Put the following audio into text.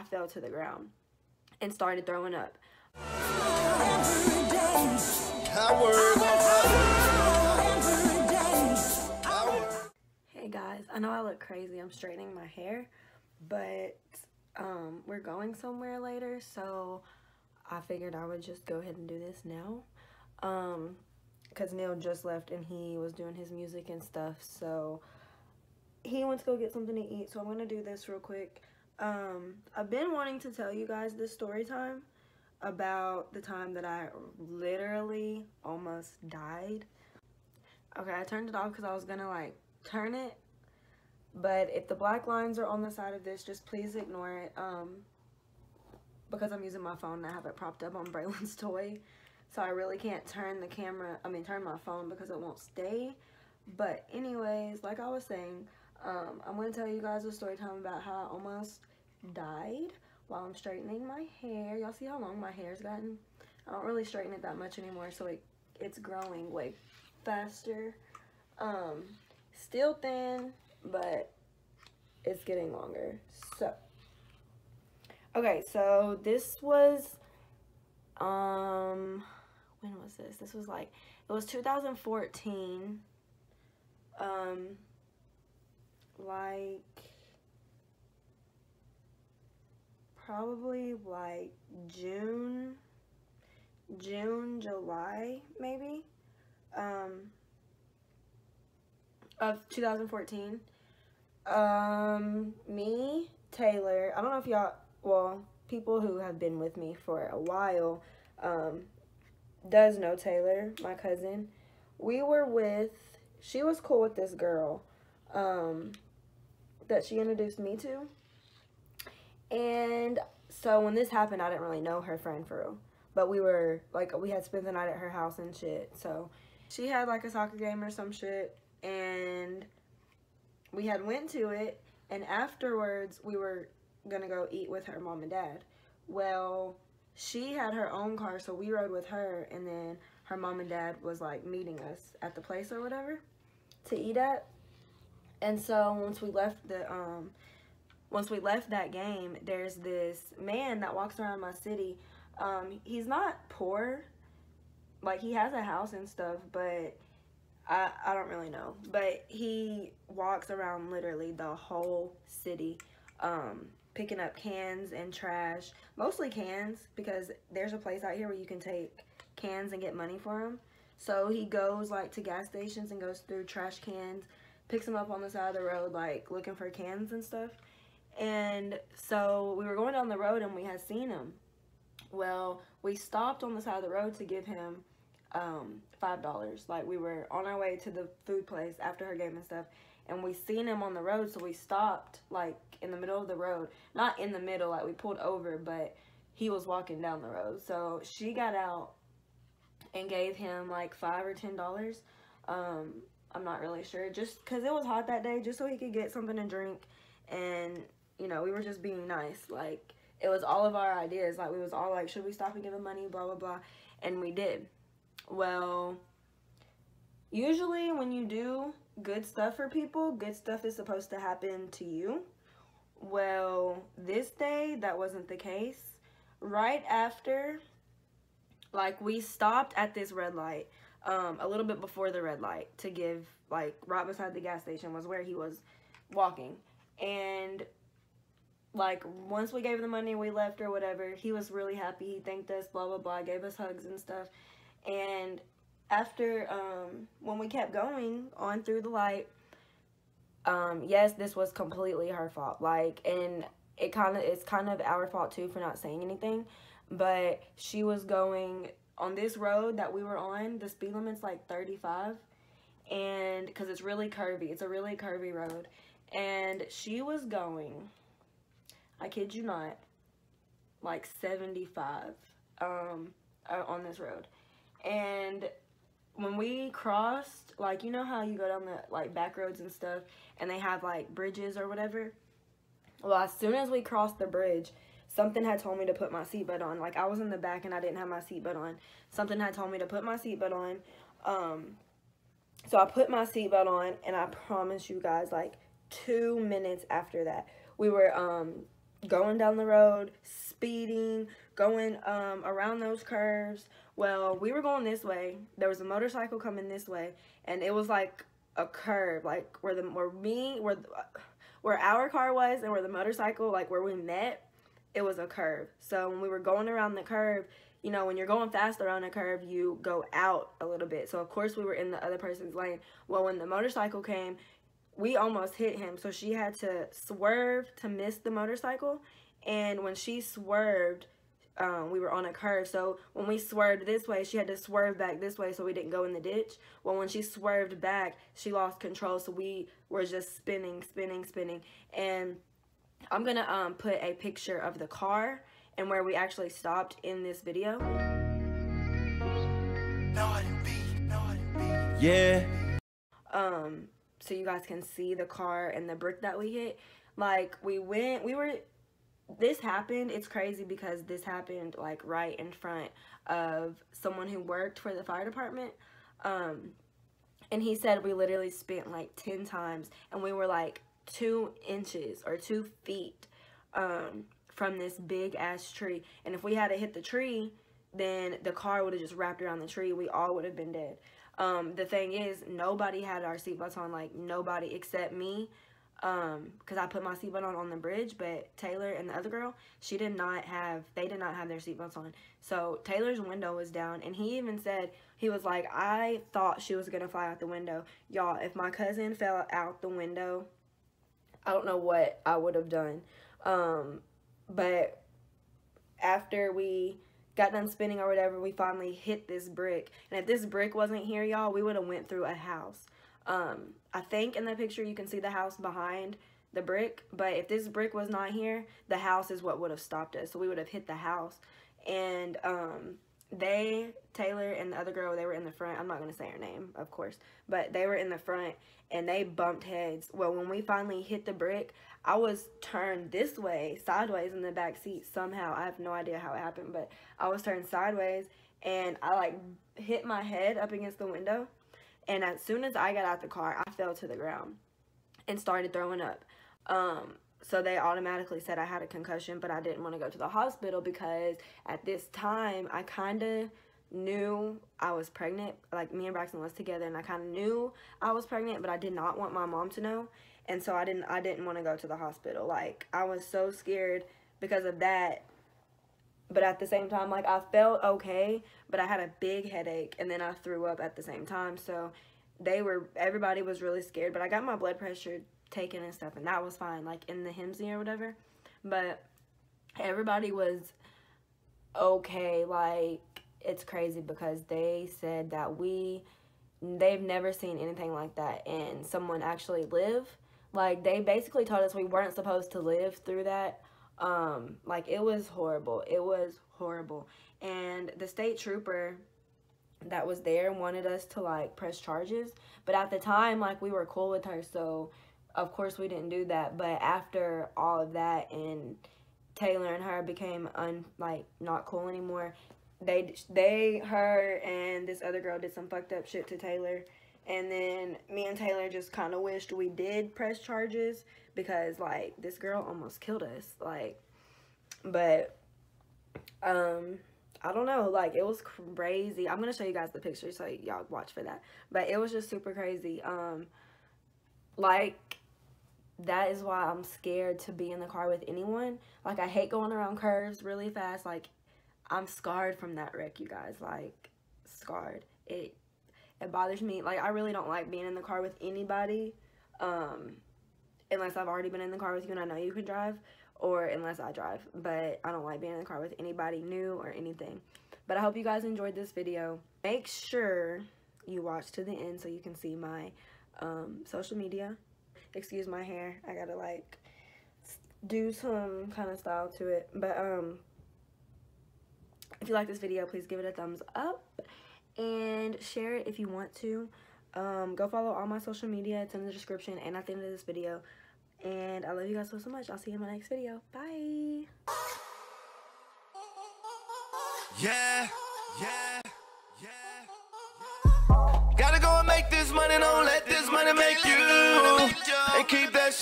I fell to the ground and started throwing up. Hey guys, I know I look crazy. I'm straightening my hair, but we're going somewhere later, so I figured I would just go ahead and do this now. Because Neil just left and he was doing his music and stuff, so he went to go get something to eat, so I'm gonna do this real quick. I've been wanting to tell you guys this story time about the time that I literally almost died. Okay, I turned it off because I was gonna like turn it, but if the black lines are on the side of this, just please ignore it, because I'm using my phone and I have it propped up on Braylon's toy, so I really can't turn the camera, turn my phone because it won't stay. But anyways, like I was saying, I'm going to tell you guys a story time about how I almost died while I'm straightening my hair. Y'all see how long my hair's gotten? I don't really straighten it that much anymore, so it's growing way faster. Still thin, but it's getting longer. So, okay, so this was, when was this? This was like, it was 2014. Like probably like June, July maybe, of 2014. Me, Taylor, I don't know if y'all, well, people who have been with me for a while, does know Taylor, my cousin. We were with, she was cool with this girl, that she introduced me to. And so when this happened, I didn't really know her friend for real. But we were, like, we had spent the night at her house and shit. So she had, like, a soccer game or some shit. And we had went to it. And afterwards, we were gonna go eat with her mom and dad. Well, she had her own car, so we rode with her. And then her mom and dad was, like, meeting us at the place or whatever to eat at. And so once we left that game, there's this man that walks around my city. He's not poor, like he has a house and stuff, but I don't really know. But he walks around literally the whole city, picking up cans and trash, mostly cans, because there's a place out here where you can take cans and get money for them. So he goes like to gas stations and goes through trash cans, picks them up on the side of the road, like looking for cans and stuff. And so we were going down the road and we had seen him. Well, we stopped on the side of the road to give him $5. Like, we were on our way to the food place after her game and stuff, and we seen him on the road, so we stopped like in the middle of the road. Not in the middle, like we pulled over, but he was walking down the road. So she got out and gave him like $5 or $10. I'm not really sure, just because it was hot that day, just so he could get something to drink. And, you know, we were just being nice. Like, it was all of our ideas. Like, we was all like, should we stop and give him money, blah, blah, blah. And we did. Well, usually when you do good stuff for people, good stuff is supposed to happen to you. Well, this day, that wasn't the case. Right after, like, we stopped at this red light, a little bit before the red light, to give, like, right beside the gas station was where he was walking. And, like, once we gave him the money, we left or whatever, he was really happy. He thanked us, blah, blah, blah, gave us hugs and stuff. And after, when we kept going on through the light, yes, this was completely her fault. Like, and it's kind of our fault too for not saying anything. But she was going on this road that we were on. The speed limit's like 35, and because it's really curvy, it's a really curvy road. And she was going, I kid you not, like 75 on this road. And when we crossed, like, you know how you go down the, like, back roads and stuff, and they have, like, bridges or whatever? Well, as soon as we crossed the bridge, something had told me to put my seatbelt on. Like, I was in the back and I didn't have my seatbelt on. Something had told me to put my seatbelt on. So I put my seatbelt on, and I promise you guys, like, 2 minutes after that, we were going down the road, speeding, going around those curves. Well, we were going this way. There was a motorcycle coming this way, and it was like a curve, like where our car was and where the motorcycle, like where we met, it was a curve. So when we were going around the curve, you know, when you're going fast around a curve, you go out a little bit. So of course we were in the other person's lane. Well, when the motorcycle came, we almost hit him. So she had to swerve to miss the motorcycle. And when she swerved, we were on a curve. So when we swerved this way, she had to swerve back this way so we didn't go in the ditch. Well, when she swerved back, she lost control. So we were just spinning. And I'm going to put a picture of the car and where we actually stopped in this video. Yeah. So you guys can see the car and the brick that we hit. Like, this happened, it's crazy because this happened like right in front of someone who worked for the fire department. And he said we literally spent like 10 times, and we were like 2 inches or 2 feet from this big ass tree. And if we had to hit the tree, then the car would have just wrapped around the tree. We all would have been dead. The thing is, nobody had our seatbelts on, like nobody except me, because I put my seatbelt on the bridge, but Taylor and the other girl, they did not have their seatbelts on. So Taylor's window was down, and he even said, he was like, I thought she was gonna fly out the window. Y'all, if my cousin fell out the window, I don't know what I would have done. But after we got done spinning or whatever, we finally hit this brick. And if this brick wasn't here, y'all, we would have went through a house. I think in the picture you can see the house behind the brick, but if this brick was not here, the house is what would have stopped us. So we would have hit the house. And Taylor and the other girl, they were in the front. I'm not going to say her name, of course, but they were in the front and they bumped heads. Well, when we finally hit the brick, I was turned this way, sideways in the back seat somehow. I have no idea how it happened, but I was turned sideways and I like hit my head up against the window. And as soon as I got out the car, I fell to the ground and started throwing up. So they automatically said I had a concussion, but I didn't want to go to the hospital because at this time, I kind of knew I was pregnant. Like, me and Braxton was together, and I kind of knew I was pregnant, but I did not want my mom to know. And so I didn't want to go to the hospital. Like, I was so scared because of that. But at the same time, like, I felt okay, but I had a big headache, and then I threw up at the same time. So everybody was really scared, but I got my blood pressure taken and stuff, and that was fine, like in the Hemsey or whatever. But everybody was okay. Like, it's crazy because they said that they've never seen anything like that, and someone actually lived. Like, they basically told us we weren't supposed to live through that. Like, it was horrible. It was horrible. And the state trooper that was there wanted us to, like, press charges. But at the time, like, we were cool with her, so of course we didn't do that. But after all of that and Taylor and her became, not cool anymore, her and this other girl did some fucked up shit to Taylor. And then me and Taylor just kind of wished we did press charges because, like, this girl almost killed us. Like, but, I don't know. Like, it was crazy. I'm going to show you guys the picture so y'all watch for that. But it was just super crazy. Like, that is why I'm scared to be in the car with anyone. Like, I hate going around curves really fast. Like, I'm scarred from that wreck, you guys. Like, scarred. It bothers me. Like, I really don't like being in the car with anybody, unless I've already been in the car with you and I know you can drive, or unless I drive. But I don't like being in the car with anybody new or anything. But I hope you guys enjoyed this video. Make sure you watch to the end so you can see my social media. Excuse my hair. I gotta, like, do some kind of style to it. But if you like this video, please give it a thumbs up and share it if you want to. Go follow all my social media. It's in the description and at the end of this video. And I love you guys so much. I'll see you in my next video. Bye. Yeah. Gotta go and make this money, don't let this money make you. And keep that